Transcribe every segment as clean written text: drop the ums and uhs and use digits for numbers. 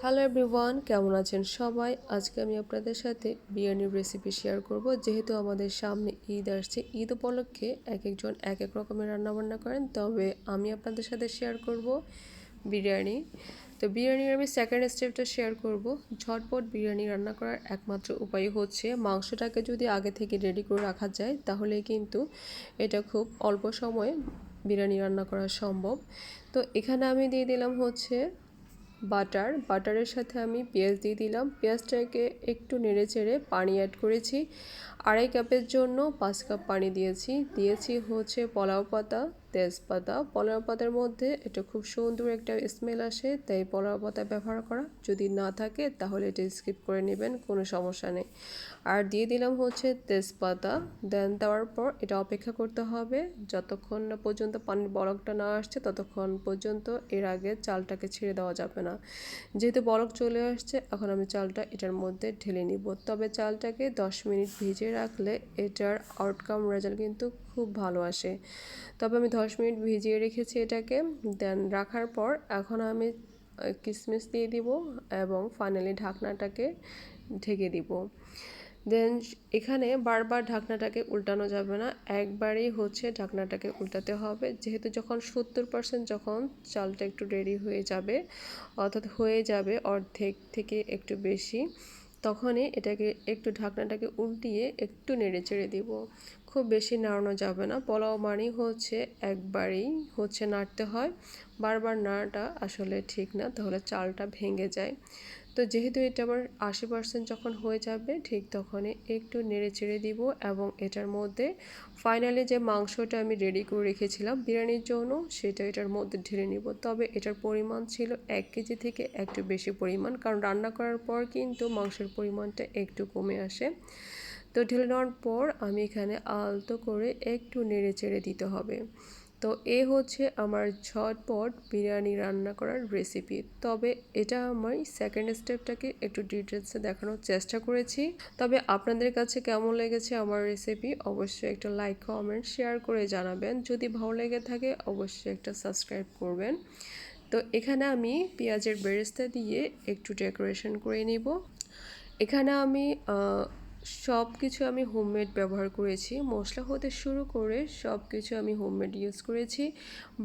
Hello everyone, কেমন আছেন সবাই? আজকে আমি আপনাদের সাথে বিরিয়ানির রেসিপি শেয়ার করব। যেহেতু আমাদের সামনে ঈদ আসছে, ঈদ উপলক্ষে এক একজন এক এক রকমের রান্নাবান্না করেন, তবে আমি আপনাদের সাথে শেয়ার করব বিরিয়ানি। তো বিরিয়ানির আমি সেকেন্ড স্টেপটা শেয়ার করব। ঝটপট বিরিয়ানি রান্না করার একমাত্র উপায় হচ্ছে মাংসটাকে যদি আগে থেকে রেডি করে রাখা যায়, তাহলে কিন্তু এটা খুব অল্প সময়ে বিরিয়ানি রান্না করা সম্ভব। তো এখানে আমি দিয়ে দিলাম হচ্ছে বাটারের সাথে আমি পেঁয়াজ দিয়ে দিলাম। পেঁয়াজটাকে একটু নেড়েচেড়ে পানি অ্যাড করেছি। 2.5 কাপের জন্য 5 কাপ পানি দিয়েছি হচ্ছে পোলাও পাতা, তেজপাতা। পোলাও পাতার মধ্যে এটা খুব সুন্দর একটা স্মেল আসে, তাই পোলাও পাতা ব্যবহার করা। যদি না থাকে তাহলে এটা স্কিপ করে নেবেন, কোনো সমস্যা নেই। আর দিয়ে দিলাম হচ্ছে তেজপাতা। দেওয়ার পর এটা অপেক্ষা করতে হবে যতক্ষণ না পর্যন্ত পানির বলকটা না আসছে, ততক্ষণ পর্যন্ত। এর আগে চালটাকে ছেড়ে দেওয়া যাবে না। যেহেতু বলক চলে আসছে, এখন আমি চালটা এটার মধ্যে ঢেলে নিব। তবে চালটাকে 10 মিনিট ভিজিয়ে রাখলে এটার আউটকাম রেজাল্ট কিন্তু খুব ভালো আসে। তবে আমি 10 মিনিট ভিজিয়ে রেখেছি এটাকে। রাখার পর এখন আমি কিশমিশ দিয়ে দিব এবং ফাইনালি ঢাকনাটাকে ঢেকে দিব। এখানে বারবার ঢাকনাটাকে উল্টানো যাবে না, একবারেই হচ্ছে ঢাকনাটাকে উল্টাতে হবে। যেহেতু যখন 70% যখন চালটা একটু রেডি হয়ে যাবে, অর্থাৎ হয়ে যাবে অর্ধেক থেকে একটু বেশি, তখনই এটাকে একটু ঢাকনাটাকে উল্টিয়ে একটু নেড়ে চেড়ে দিব। খুব বেশি নাড়ানো যাবে না। পোলাও মানেই হচ্ছে একবারেই হচ্ছে নাড়তে হয়, বারবার নাড়াটা আসলে ঠিক না, তাহলে চালটা ভেঙে যায়। তো যেহেতু এটা আমার 80% যখন হয়ে যাবে, ঠিক তখনই একটু নেড়ে চেড়ে দিব এবং এটার মধ্যে ফাইনালি যে মাংসটা আমি রেডি করে রেখেছিলাম বিরিয়ানির জন্য, সেটা এটার মধ্যে ঢেলে নিব। তবে এটার পরিমাণ ছিল 1 কেজি থেকে একটু বেশি পরিমাণ, কারণ রান্না করার পর কিন্তু মাংসের পরিমাণটা একটু কমে আসে। তো ঢেলে নেওয়ার পর আমি এখানে আলতো করে একটু নেড়ে চেড়ে দিতে হবে। তো এ হচ্ছে আমার ঝটপট বিরিয়ানি রান্না করার রেসিপি। তবে এটা আমি সেকেন্ড স্টেপটাকে একটু ডিটেলসে দেখানোর চেষ্টা করেছি। তবে আপনাদের কাছে কেমন লেগেছে আমার রেসিপি, অবশ্যই একটা লাইক, কমেন্ট, শেয়ার করে জানাবেন। যদি ভালো লেগে থাকে অবশ্যই একটা সাবস্ক্রাইব করবেন। তো এখানে আমি পেঁয়াজের বেরেস্তা দিয়ে একটু ডেকোরেশন করে নিব। এখানে আমি সব কিছু আমি হোমমেড ব্যবহার করেছি, মশলা হতে শুরু করে সব কিছু আমি হোমমেড ইউজ করেছি।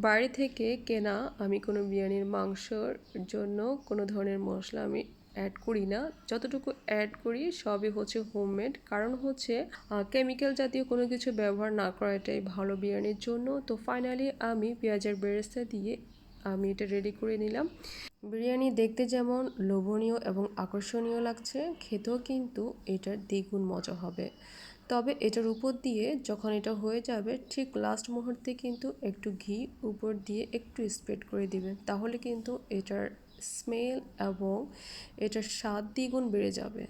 বাড়ি থেকে কেনা আমি কোনো বিরিয়ানির মাংসর জন্য কোনো ধরনের মশলা আমি অ্যাড করি না। যতটুকু অ্যাড করি সবই হচ্ছে হোমমেড, কারণ হচ্ছে কেমিক্যাল জাতীয় কোনো কিছু ব্যবহার না করাটাই ভালো বিরিয়ানির জন্য। তো ফাইনালি আমি পেঁয়াজের বেরেস্তা দিয়ে আমি এটা রেডি করে নিলাম। বিরিয়ানি দেখতে যেমন লোভনীয় এবং আকর্ষণীয় লাগছে, খেতেও কিন্তু এটার দ্বিগুণ মজা হবে। তবে এটার উপর দিয়ে যখন এটা হয়ে যাবে, ঠিক লাস্ট মুহূর্তে কিন্তু একটু ঘি উপর দিয়ে একটু স্প্রেড করে দিবেন, তাহলে কিন্তু এটার স্মেল এবং এটার স্বাদ দ্বিগুণ বেড়ে যাবে।